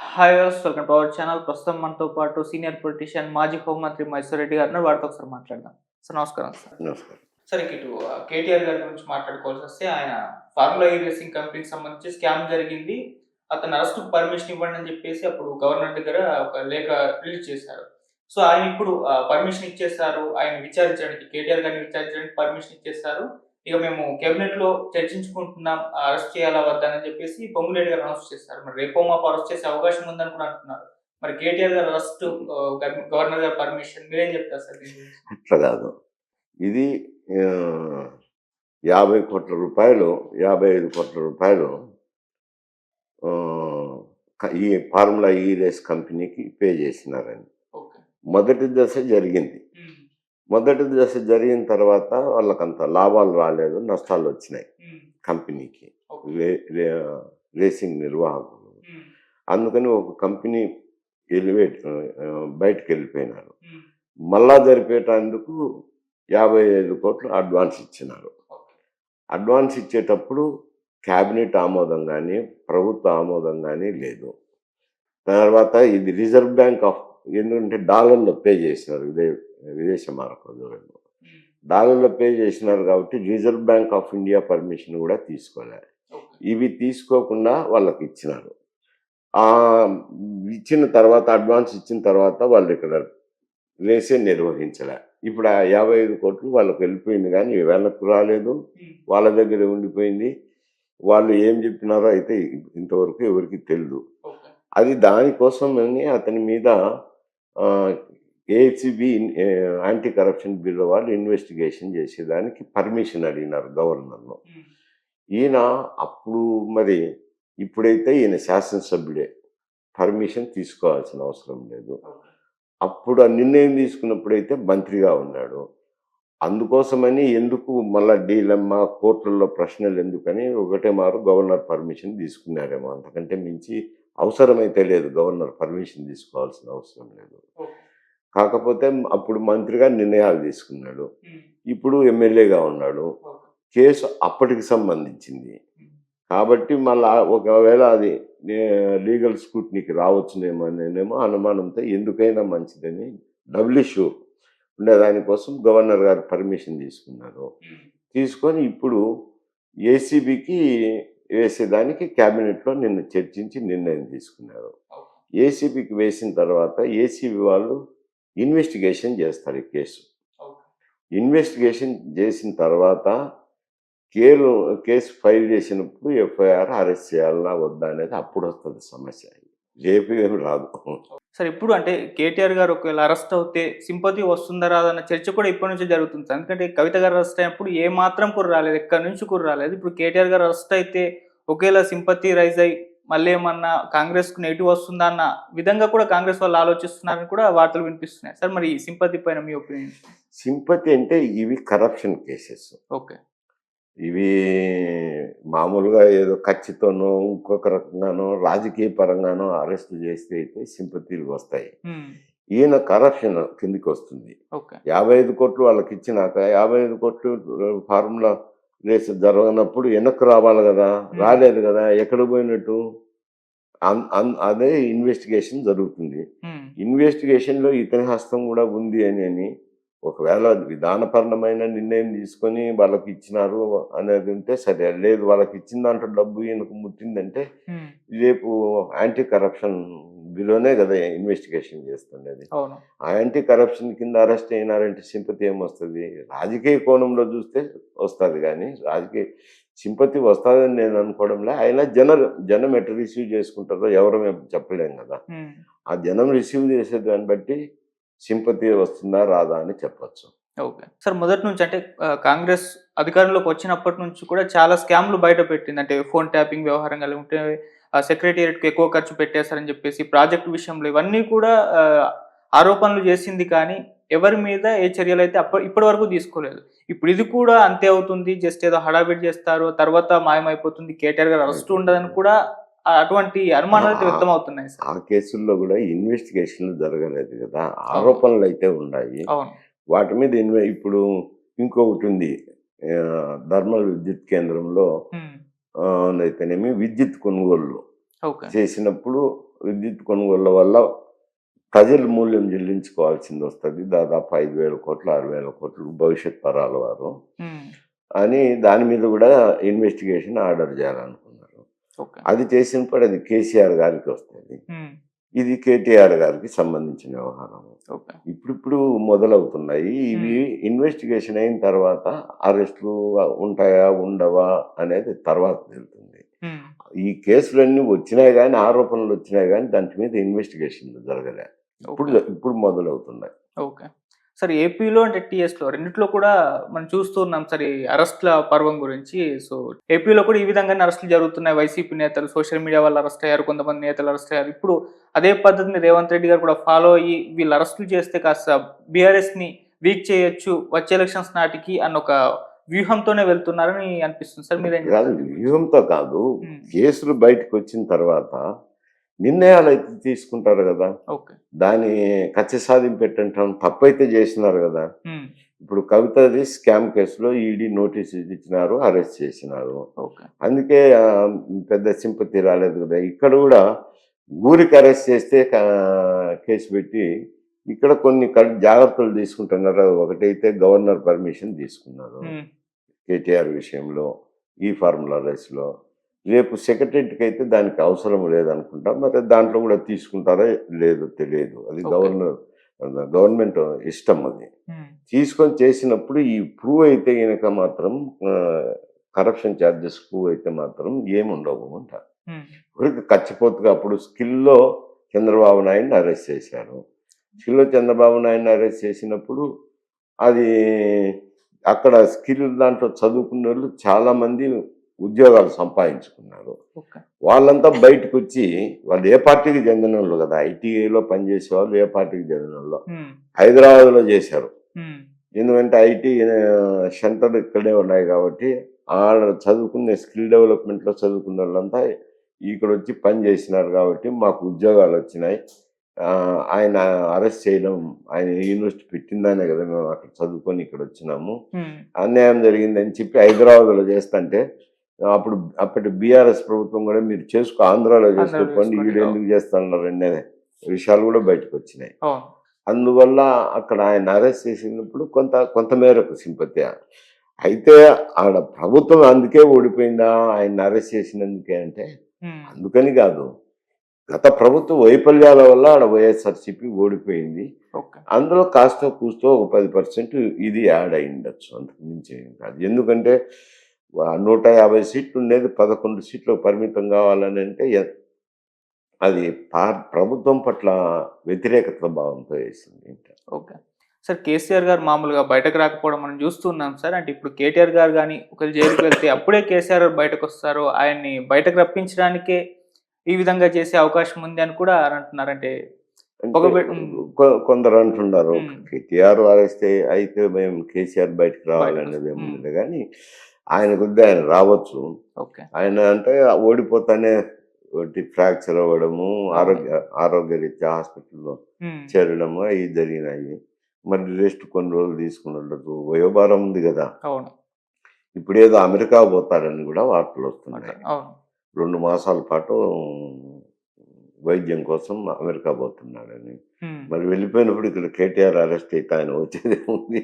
Hi viewers, welcome to our channel. ప్రస్తుతం మనతో పాటు సీనియర్ పొలిటీషియన్ మాజీ హోంమంత్రి మైసూర్ రెడ్డి గారు ఉన్నారు. వారితో ఒకసారి మాట్లాడదాం. సార్ నమస్కారం సార్. నమస్కారం. సార్ ఇటు కేటీఆర్ గారి గురించి మాట్లాడుకోవాల్సి వస్తే ఆయన ఫార్ములా ఈ రేసింగ్ కంపెనీకి సంబంధించి స్కామ్ జరిగింది. అతను అరెస్ట్‌కి పర్మిషన్ ఇవ్వండి అని చెప్పేసి అప్పుడు గవర్నర్ దగ్గర ఒక లేఖ రిలీజ్ చేశారు. సో ఆయన ఇప్పుడు పర్మిషన్ ఇచ్చేసారు. ఆయన విచారించడానికి కేటీఆర్ గారిని విచారించడానికి పర్మిషన్ ఇచ్చేసారు. ఇక మేము కేబినెట్‌లో చర్చించుకుంటున్నాం. అరెస్ట్ చేయాలా వద్దా అని చెప్పేసి పొంగులేటి గారు అనౌన్స్ చేశారు. మరి రేపో మాపో అరెస్ట్ చేసే అవకాశం ఉందని కూడా అంటున్నారు. మరి కేటీఆర్ గారు అరెస్ట్, గవర్నర్ గారి పర్మిషన్ మీరేం చెప్తారు సార్ దీని గురించి? అట్లా కాదు. ఇది ఆహ్, 50,00,00,000 55,00,00,000 ఆహ్, ఈ ఫార్ములా ఈ రేస్ కంపెనీకి పే చేసినారని. ఓకే. మొదటి దశ జరిగింది. హ్మ్. మొదటి దశ జరిగిన తర్వాత వాళ్ళకంత లాభాలు రాలేదు, నష్టాలొచ్చినాయి హ్మ్. కంపెనీకి. ఓకే. రే రే రేసింగ్ నిర్వాహకులు. హ్మ్. అందుకని ఒక కంపెనీ బయటికెళ్ళిపోయినారు. హ్మ్. మళ్ళా జరిపేటందుకు 55,00,00,000 అడ్వాన్స్ ఇచ్చినారు. ఓకే. అడ్వాన్స్ ఇచ్చేటప్పుడు క్యాబినెట్ ఆమోదం గానీ, ప్రభుత్వ ఆమోదం గానీ లేదు. తర్వాత ఇది రిజర్వ్ బ్యాంక్ ఆఫ్ ఎందుకంటే డాలర్‌లో పే చేసినారు విదేశ మారక విలువలో. హ్మ్. డాలర్‌లో పే చేసినారు కాబట్టి reserve bank of India permission కూడా తీసుకోలే. ఓకే. ఇవి తీసుకోకుండా వాళ్ళకిచ్చినారు. ఇచ్చిన తర్వాత అడ్వాన్స్ ఇచ్చిన తర్వాత వాళ్ళిక్కడ రేసే నిర్వహించలే. ఇప్పుడు ఆ 55,00,00,000 వాళ్ళకి వెళ్ళిపోయింది గానీ వెనక్కు రాలేదు. హ్మ్. వాళ్ళ దగ్గరే ఉండిపోయింది. వాళ్ళు ఏం చెప్పినారో అయితే ఇంతవరకు ఎవరికీ తెలీదు. ఓకే. అది దానికోసమని అతని మీద ఏసీబీ యాంటీ కరప్షన్ బ్యూరో వాళ్ళు ఇన్వెస్టిగేషన్ చేసేదానికి పర్మిషన్ అడిగినారు గవర్నర్‌ను. హ్మ్. ఈయన అప్పుడు మరి ఇప్పుడైతే ఈయన శాసనసభ్యుడే. పర్మిషన్ తీసుకోవాల్సిన అవసరం లేదు. ఓకే. అప్పుడు ఆ నిర్ణయం తీసుకున్నప్పుడైతే మంత్రిగా ఉన్నాడు. అందుకోసమని ఎందుకు మళ్ళా డీలమ్మా, కోర్టుల్లో ప్రశ్నలెందుకని ఒకటే మారు గవర్నర్ పర్మిషన్ తీసుకున్నారేమో. అంతకంటే మించి అవసరమైతే లేదు. గవర్నర్ పర్మిషన్ తీసుకోవాల్సిన అవసరం లేదు. ఓకే. కాకపోతే అప్పుడు మంత్రిగా నిర్ణయాలు తీసుకున్నాడు. హ్మ్. ఇప్పుడు ఎమ్మెల్యేగా ఉన్నాడు. ఓకే. కేసు అప్పటికి సంబంధించింది. హ్మ్. కాబట్టి మళ్ళా ఒకవేళ అది లీగల్ స్క్రూటినీకి రావచ్చునేమో అనేమో అనుమానంతో ఎందుకైనా మంచిదని డబుల్ ఇష్యూ ఉండేదానికోసం గవర్నర్ గారు పర్మిషన్ తీసుకున్నారు. హ్మ్. తీసుకొని ఇప్పుడు ఏసీబీకి వేసేదానికి క్యాబినెట్‌లో నిన్న చర్చించి నిర్ణయం తీసుకున్నారు. ఓకే. ఏసీబీకి వేసిన తర్వాత ఏసీబీ వాళ్ళు ఇన్వెస్టిగేషన్ చేస్తారు ఈ కేసు. ఓకే. ఇన్వెస్టిగేషన్ చేసిన తర్వాత కేలు కేసు ఫైల్ చేసినప్పుడు ఎఫ్ఐఆర్ అరెస్ట్ చేయాలా వద్దా అనేది అప్పుడొస్తది సమస్య. రేపు ఏమి రాదు. సార్ ఇప్పుడు అంటే కేటీఆర్ గారు ఒకవేళ అరెస్ట్ అవుతే సింపతి వస్తుందా రాదా అన్న చర్చ కూడా ఇప్పటి నుంచే జరుగుతుంది సార్. ఎందుకంటే కవిత గారు అరెస్ట్ అయినప్పుడు ఏ మాత్రం కూడా రాలేదు. ఎక్కడి నుంచి కూడా రాలేదు. ఇప్పుడు కేటీఆర్ గారు అరెస్ట్ అయితే ఒకేలా సింపతి రైజ్ అయ్యి మళ్ళీ ఏమన్నా కాంగ్రెస్‌కు నెగెటివ్ వస్తుందా అన్న విధంగా కూడా కాంగ్రెస్ వాళ్ళు ఆలోచిస్తున్నారని కూడా వార్తలు వినిపిస్తున్నాయి. సార్ మరి ఈ సింపతి పైన మీ ఒపీనియన్? సింపతి అంటే ఇవి కరప్షన్ కేసెస్. ఓకే. ఇవి మామూలుగా ఏదో కత్తితోనో, ఇంకొక రకంగానో, రాజకీయ పరంగానో అరెస్ట్ చేస్తే అయితే సింపతీలు వస్తాయి. హ్మ్. ఈయన కరప్షన్ కిందికొస్తుంది. ఓకే. 55,00,00,000 వాళ్ళకిచ్చినాక 55,00,00,000 ఫార్ములా రేస్ జరగనప్పుడు వెనక్కి రావాలి గదా! హ్మ్. రాలేదు గదా! ఎక్కడికి పోయినట్టు? అదే ఇన్వెస్టిగేషన్ జరుగుతుంది. హ్మ్. ఇన్వెస్టిగేషన్‌లో ఇతని హస్తం గూడా ఉంది అని ఒకవేళ విధానపరమైన నిర్ణయం తీసుకొని వాళ్ళకిచ్చినారు అనేది ఉంటే సరే. లేదు వాళ్ళకిచ్చిన దాంట్లో డబ్బు ఈయనకు ముట్టిందంటే హ్మ్. రేపు యాంటీ కరప్షన్ బ్యూరోనే గదా ఇన్వెస్టిగేషన్ చేస్తుండేది. అవును. ఆ యాంటీ కరప్షన్ కింద అరెస్ట్ అయినారంటే సింపతి ఏమొస్తది? రాజకీయ కోణంలో చూస్తే వస్తది గానీ, సింపతి వస్తదని నేను అనుకోవడంలే. అయినా జనం ఎట్లా రిసీవ్ చేసుకుంటారో ఎవరు మేము చెప్పలేం గదా! హ్మ్. ఆ జనం రిసీవ్ చేసే దాన్ని బట్టి సింపతి వస్తుందా? రాదా? అని చెప్పొచ్చు. ఓకే. సార్ మొదటి నుంచి అంటే కాంగ్రెస్ అధికారంలోకి వచ్చినప్పటి నుంచి కూడా చాలా స్కామ్‌లు బయట పెట్టింది. అంటే ఫోన్ ట్యాపింగ్ వ్యవహారం గానివ్వంటే సెక్రటేరియట్‌కి ఎక్కువ ఖర్చు పెట్టేశారని చెప్పేసి ప్రాజెక్ట్ విషయంలో ఇవన్నీ కూడా ఆరోపణలు చేసింది కానీ ఎవరి మీద ఏ చర్యలైతే ఇప్పటి వరకు తీసుకోలేదు. ఇప్పుడు ఇది కూడా అంతే అవుతుంది. జస్ట్ ఏదో హడావిడి చేస్తారు. తర్వాత మాయమైపోతుంది. కేటీఆర్ గారి అరెస్ట్ ఉండదని కూడా అటువంటి అనుమానాలైతే ఆ వ్యక్తమవుతున్నాయి సార్. ఆ కేసుల్లో గూడా ఇన్వెస్టిగేషన్‌లు జరగలేదు గదా! అవును. ఆరోపణలయితే ఉన్నాయి. అవును. వాటి మీద ఇప్పుడు ఇంకొకటుంది. థర్మల్ విద్యుత్ కేంద్రంలో హ్మ్. అయితేనేమి విద్యుత్ కొనుగోళ్ళు ఓకే. చేసినప్పుడు విద్యుత్ కొనుగోళ్ల వల్ల ప్రజలు మూల్యం చెల్లించుకోవాల్సింది వస్తుంది, దాదాపు 5,000 కోట్లు 6,000 కోట్లు భవిష్యత్ తరాల వారు ఉమ్, అని దాని మీద కూడా ఇన్వెస్టిగేషన్ ఆర్డర్ చేయాలనుకున్నారు. ఓకే. అది చేసినప్పుడు అది కేసీఆర్ గారికి వస్తుంది, ఉమ్, ఇది కేటీఆర్ గారికి సంబంధించిన వ్యవహారం. ఓకే. ఇప్పుడు మొదలవుతున్నాయి ఇవి. ఉమ్, ఇన్వెస్టిగేషన్ అయిన తర్వాత అరెస్టులు ఉంటాయా ఉండవా అనేది తర్వాత తెలుస్తుంది. ఉమ్, ఈ కేసులన్నీ వచ్చినాయి కానీ, ఆరోపణలు వచ్చినాయి కానీ దాని మీద ఇన్వెస్టిగేషన్ జరగలే. ఇప్పుడు ఓకే. ఇప్పుడు మొదలవుతున్నాయి. ఓకే. సార్ ఏపీలో అంటే టీఎస్‌లో రెండిట్లో కూడా మనం చూస్తూ ఉన్నాం సార్ ఈ అరెస్ట్‌ల పర్వం గురించి. సో, ఏపీలో కూడా ఈ విధంగానే అరెస్టులు జరుగుతున్నాయి. వైసీపీ నేతలు సోషల్ మీడియా వాళ్ళు అరెస్ట్ అయ్యారు. కొంతమంది నేతలు అరెస్ట్ అయ్యారు. ఇప్పుడు అదే పద్ధతిని రేవంత్ రెడ్డి గారు కూడా ఫాలో అయ్యి వీళ్ళు అరెస్టులు చేస్తే కాస్త బీఆర్ఎస్‌ని వీక్ చేయొచ్చు వచ్చే ఎలక్షన్స్ నాటికి అన్న ఒక వ్యూహంతోనే వెళ్తున్నారని అనిపిస్తుంది సార్. మీరేం కాదు, చెప్తారు? వ్యూహంతో కాదు, హ్మ్. కేసులు బయటకు వచ్చిన తర్వాత నిర్ణయాలు అయితే తీసుకుంటారు కదా. ఓకే. దాని కక్ష సాధింపు పెట్టంటాం, తప్పైతే చేసినారు కదా. హ్మ్. ఇప్పుడు కవితది స్కామ్ కేసులో ఈడీ నోటీస్ ఇచ్చినారు, అరెస్ట్ చేసినారు. ఓకే. అందుకే పెద్ద సింపతి రాలేదు కదా. ఇక్కడ కూడా ఊరికి అరెస్ట్ చేస్తే కేసు పెట్టి ఇక్కడ కొన్ని జాగ్రత్తలు తీసుకుంటున్నారు. ఒకటైతే గవర్నర్ పర్మిషన్ తీసుకున్నారు హ్మ్. కేటీఆర్ విషయంలో, ఈ ఫార్ములా రైస్లో. రేపు సెక్రటరీకి అయితే దానికి అవసరం లేదనుకుంటా, మరి దాంట్లో కూడా తీసుకుంటారో లేదో తెలియదు. అది ఓకే. గవర్నమెంట్ ఇష్టం. అది హ్మ్. తీసుకొని చేసినప్పుడు ఈ ప్రూవ్ అయితే కనుక మాత్రం కరప్షన్ ఛార్జెస్ ప్రూవ్ అయితే మాత్రం ఏముండవు అంట. హ్మ్. ఊరికి ఖర్చుపోతుగా అప్పుడు స్కిల్లో చంద్రబాబు నాయుడిని అరెస్ట్ చేశారు. స్కిల్లో చంద్రబాబు నాయుడిని అరెస్ట్ చేసినప్పుడు అది అక్కడ స్కిల్ దాంట్లో చదువుకున్న వాళ్ళు చాలామంది ఉద్యోగాలు సంపాదించుకున్నారు. ఓకే. వాళ్ళంతా బయటకు వచ్చి, వాళ్ళు ఏ పార్టీకి చెందిన వాళ్ళు కదా, ఐటీఐలో పనిచేసే వాళ్ళు ఏ పార్టీకి చెందిన వాళ్ళు, హ్మ్. హైదరాబాద్లో చేశారు. హ్మ్. ఎందుకంటే ఐటీ సెంటర్ ఇక్కడే ఉన్నాయి కాబట్టి ఆడ చదువుకునే స్కిల్ డెవలప్మెంట్లో చదువుకున్న వాళ్ళంతా ఇక్కడ వచ్చి పని చేసినారు కాబట్టి మాకు ఉద్యోగాలు వచ్చినాయి. ఆయన అరెస్ట్ చేయడం, ఆయన యూనివర్సిటీ పెట్టిందనే కదా మేము అక్కడ చదువుకొని ఇక్కడ వచ్చినాము, హ్మ్. అన్యాయం జరిగిందని చెప్పి హైదరాబాద్లో చేస్తుంటే అప్పటి బీఆర్ఎస్ ప్రభుత్వం కూడా మీరు ఆంధ్రాలో ఆంధ్రాలో చేసుకోండి, చేసుకోండి. ఈడు ఎందుకు చేస్తున్నారు అనే విషయాలు కూడా బయటకు వచ్చినాయి. అవును. అందువల్ల అక్కడ ఆయన అరెస్ట్ చేసినప్పుడు కొంత మేరకు సింపతి. అయితే ఆడ ప్రభుత్వం అందుకే ఓడిపోయిందా ఆయన అరెస్ట్ చేసినందుకే అంటే హ్మ్. అందుకని కాదు, గత ప్రభుత్వ వైఫల్యాల వల్ల ఆడ వైఎస్ఆర్సీపీ ఓడిపోయింది. ఓకే. అందులో కాస్త కూస్తో ఒక 10% ఇది యాడ్ అయి ఉండొచ్చు, అంతకు మించి ఏం కాదు. ఎందుకంటే 150 సీట్లు ఉండేది 11 సీట్లకు పరిమితం కావాలని అంటే అది ప్రభుత్వం పట్ల వ్యతిరేకత భావంతో వేసింది. ఓకే. సార్ కేసీఆర్ గారు మామూలుగా బయటకు రాకపోవడం మనం చూస్తున్నాం సార్. అంటే ఇప్పుడు కేటీఆర్ గారు గాని ఒకవేళ జైలుకి వెళ్తే అప్పుడే కేసీఆర్ గారు బయటకొస్తారు. ఆయన్ని బయటకు రప్పించడానికే ఈ విధంగా చేసే అవకాశం ఉంది అని కూడా అంటున్నారు. అంటే అంటే హ్మ్. కొందరు అంటున్నారు హ్మ్. కేటీఆర్ అరెస్ట్ అయితే మేము కేసీఆర్ బయటకు రావాలనేది బయటకొస్తారు. ఏముంది కానీ ఆయన కొద్ది ఆయన రావచ్చు. ఓకే. ఆయన అంటే ఓడిపోతానే ఒకటి ఫ్రాక్చర్ అవ్వడము, అవును. ఆరోగ్యరీత్యా హాస్పిటల్లో హ్మ్. చేరడము అవి జరిగినాయి. మరి రెస్ట్ కొన్ని రోజులు తీసుకుని ఉండదు, వయోభారం ఉంది కదా. అవును. ఇప్పుడేదో అమెరికా పోతారని కూడా వార్తలు వస్తున్నాయి. అవును. 2 మాసాల పాటు వైద్యం కోసం అమెరికా పోతున్నాడని. హ్మ్. మరి వెళ్ళిపోయినప్పుడు ఇక్కడ కేటీఆర్ అరెస్ట్ అయితే ఆయన వచ్చేది ఉంది.